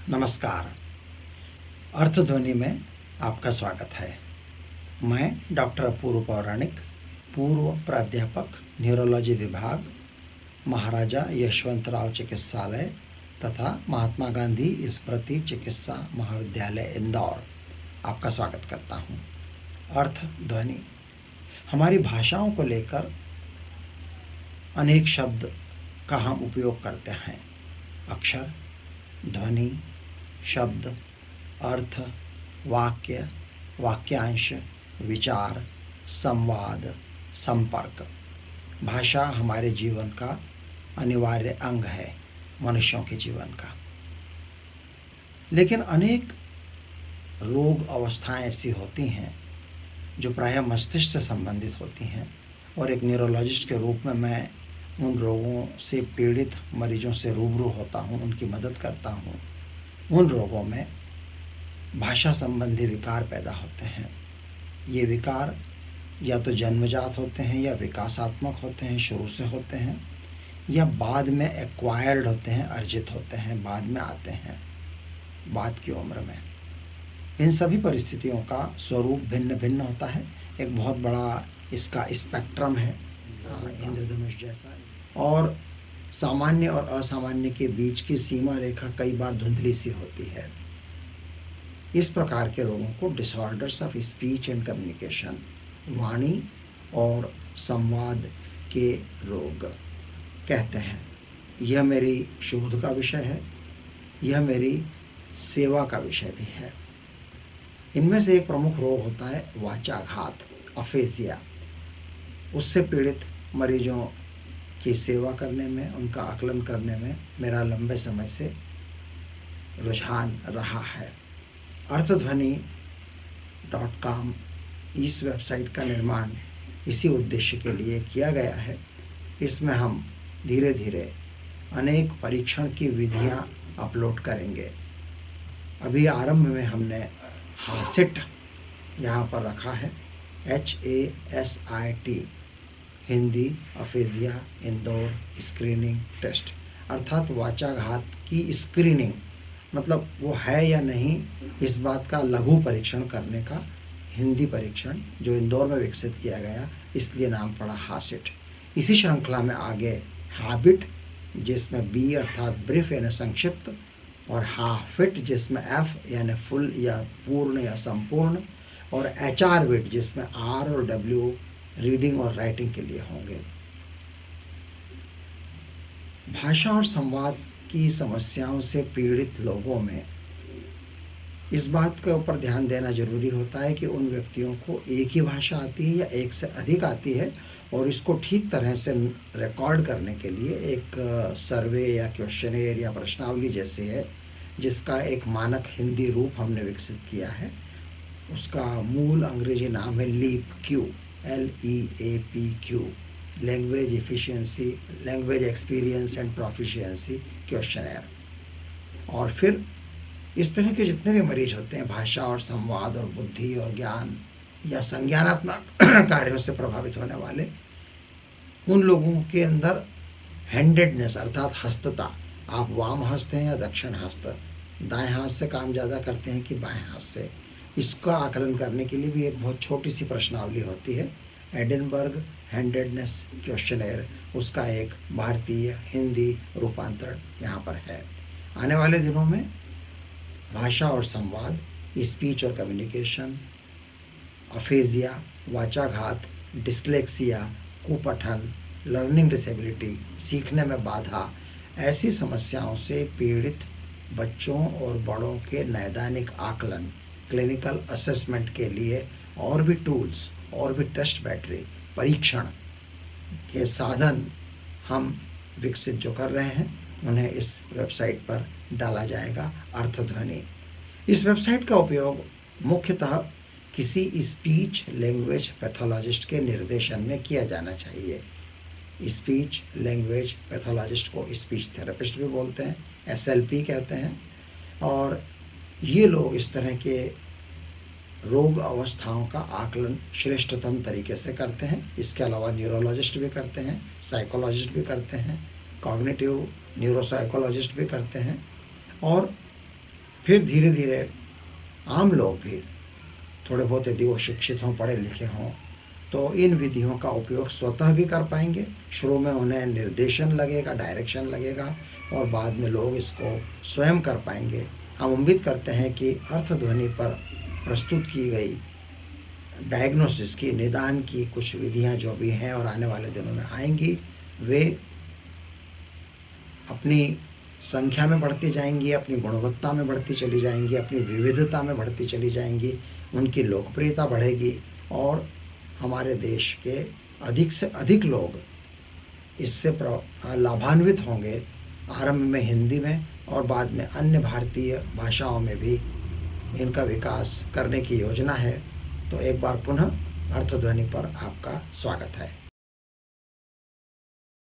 नमस्कार। अर्थध्वनि में आपका स्वागत है। मैं डॉक्टर अपूर्व पौराणिक, पूर्व प्राध्यापक न्यूरोलॉजी विभाग, महाराजा यशवंतराव चिकित्सालय तथा महात्मा गांधी स्मृति चिकित्सा महाविद्यालय इंदौर, आपका स्वागत करता हूँ। अर्थध्वनि हमारी भाषाओं को लेकर अनेक शब्द का हम उपयोग करते हैं। अक्षर, ध्वनि, शब्द, अर्थ, वाक्य, वाक्यांश, विचार, संवाद, संपर्क। भाषा हमारे जीवन का अनिवार्य अंग है, मनुष्यों के जीवन का। लेकिन अनेक रोग अवस्थाएं ऐसी होती हैं जो प्रायः मस्तिष्क से संबंधित होती हैं, और एक न्यूरोलॉजिस्ट के रूप में मैं उन रोगों से पीड़ित मरीजों से रूबरू होता हूँ, उनकी मदद करता हूँ। उन रोगों में भाषा संबंधी विकार पैदा होते हैं। ये विकार या तो जन्मजात होते हैं या विकासात्मक होते हैं, शुरू से होते हैं, या बाद में एक्वायर्ड होते हैं, अर्जित होते हैं, बाद में आते हैं, बाद की उम्र में। इन सभी परिस्थितियों का स्वरूप भिन्न भिन्न होता है। एक बहुत बड़ा इसका स्पेक्ट्रम है, इंद्रधनुष जैसा, और सामान्य और असामान्य के बीच की सीमा रेखा कई बार धुंधली सी होती है। इस प्रकार के रोगों को disorders of speech and communication, वाणी और संवाद के रोग कहते हैं। यह मेरी शोध का विषय है, यह मेरी सेवा का विषय भी है। इनमें से एक प्रमुख रोग होता है वाचाघात, अफेजिया। उससे पीड़ित मरीजों की सेवा करने में, उनका आकलन करने में मेरा लंबे समय से रुझान रहा है। अर्थध्वनि.com इस वेबसाइट का निर्माण इसी उद्देश्य के लिए किया गया है। इसमें हम धीरे धीरे अनेक परीक्षण की विधियां अपलोड करेंगे। अभी आरंभ में हमने हासिट यहाँ पर रखा है, HASIT, Hindi aphasia Indore screening test, अर्थात वाचाघात की स्क्रीनिंग, मतलब वो है या नहीं इस बात का लघु परीक्षण करने का हिंदी परीक्षण जो इंदौर में विकसित किया गया, इसलिए नाम पड़ा हासिट। इसी श्रृंखला में आगे हैबिट, जिसमें B अर्थात ब्रीफ यानी संक्षिप्त, और हाफिट जिसमें F यानी फुल या पूर्ण या संपूर्ण, और HRWIT जिसमें R और W रीडिंग और राइटिंग के लिए होंगे। भाषा और संवाद की समस्याओं से पीड़ित लोगों में इस बात के ऊपर ध्यान देना जरूरी होता है कि उन व्यक्तियों को एक ही भाषा आती है या एक से अधिक आती है, और इसको ठीक तरह से रिकॉर्ड करने के लिए एक सर्वे या क्वेश्चनेयर या प्रश्नावली जैसे है, जिसका एक मानक हिंदी रूप हमने विकसित किया है। उसका मूल अंग्रेजी नाम है LEAP-Q, LEAP-Q, language efficiency, language experience and proficiency questionnaire. और फिर इस तरह के जितने भी मरीज होते हैं भाषा और संवाद और बुद्धि और ज्ञान या संज्ञानात्मक कार्यों से प्रभावित होने वाले, उन लोगों के अंदर हैंडेडनेस अर्थात हस्तता, आप वाम हस्त हैं या दक्षिण हस्त, दाएं हाथ से काम ज़्यादा करते हैं कि बाएं हाथ से, इसका आकलन करने के लिए भी एक बहुत छोटी सी प्रश्नावली होती है, एडिनबर्ग हैंडेडनेस क्वेश्चनेयर। उसका एक भारतीय हिंदी रूपांतरण यहाँ पर है। आने वाले दिनों में भाषा और संवाद, स्पीच और कम्युनिकेशन, अफेजिया, वाचाघात, डिस्लेक्सिया, कुपठन, लर्निंग डिसेबिलिटी, सीखने में बाधा, ऐसी समस्याओं से पीड़ित बच्चों और बड़ों के नैदानिक आकलन, क्लिनिकल असेसमेंट के लिए और भी टूल्स और भी टेस्ट बैटरी, परीक्षण के साधन हम विकसित जो कर रहे हैं, उन्हें इस वेबसाइट पर डाला जाएगा, अर्थध्वनि। इस वेबसाइट का उपयोग मुख्यतः किसी स्पीच लैंग्वेज पैथोलॉजिस्ट के निर्देशन में किया जाना चाहिए। स्पीच लैंग्वेज पैथोलॉजिस्ट को स्पीच थेरेपिस्ट भी बोलते हैं, SLP कहते हैं, और ये लोग इस तरह के रोग अवस्थाओं का आकलन श्रेष्ठतम तरीके से करते हैं। इसके अलावा न्यूरोलॉजिस्ट भी करते हैं, साइकोलॉजिस्ट भी करते हैं, कॉग्निटिव न्यूरोसाइकोलॉजिस्ट भी करते हैं, और फिर धीरे धीरे आम लोग भी थोड़े बहुत यदि वो शिक्षित हों, पढ़े लिखे हों, तो इन विधियों का उपयोग स्वतः भी कर पाएंगे। शुरू में उन्हें निर्देशन लगेगा, डायरेक्शन लगेगा, और बाद में लोग इसको स्वयं कर पाएंगे। हम उम्मीद करते हैं कि अर्थध्वनि पर प्रस्तुत की गई डायग्नोसिस की, निदान की कुछ विधियां जो भी हैं और आने वाले दिनों में आएंगी, वे अपनी संख्या में बढ़ती जाएंगी, अपनी गुणवत्ता में बढ़ती चली जाएंगी, अपनी विविधता में बढ़ती चली जाएंगी, उनकी लोकप्रियता बढ़ेगी और हमारे देश के अधिक से अधिक लोग इससे लाभान्वित होंगे। आरंभ में हिंदी में और बाद में अन्य भारतीय भाषाओं में भी इनका विकास करने की योजना है। तो एक बार पुनः अर्थध्वनि पर आपका स्वागत है।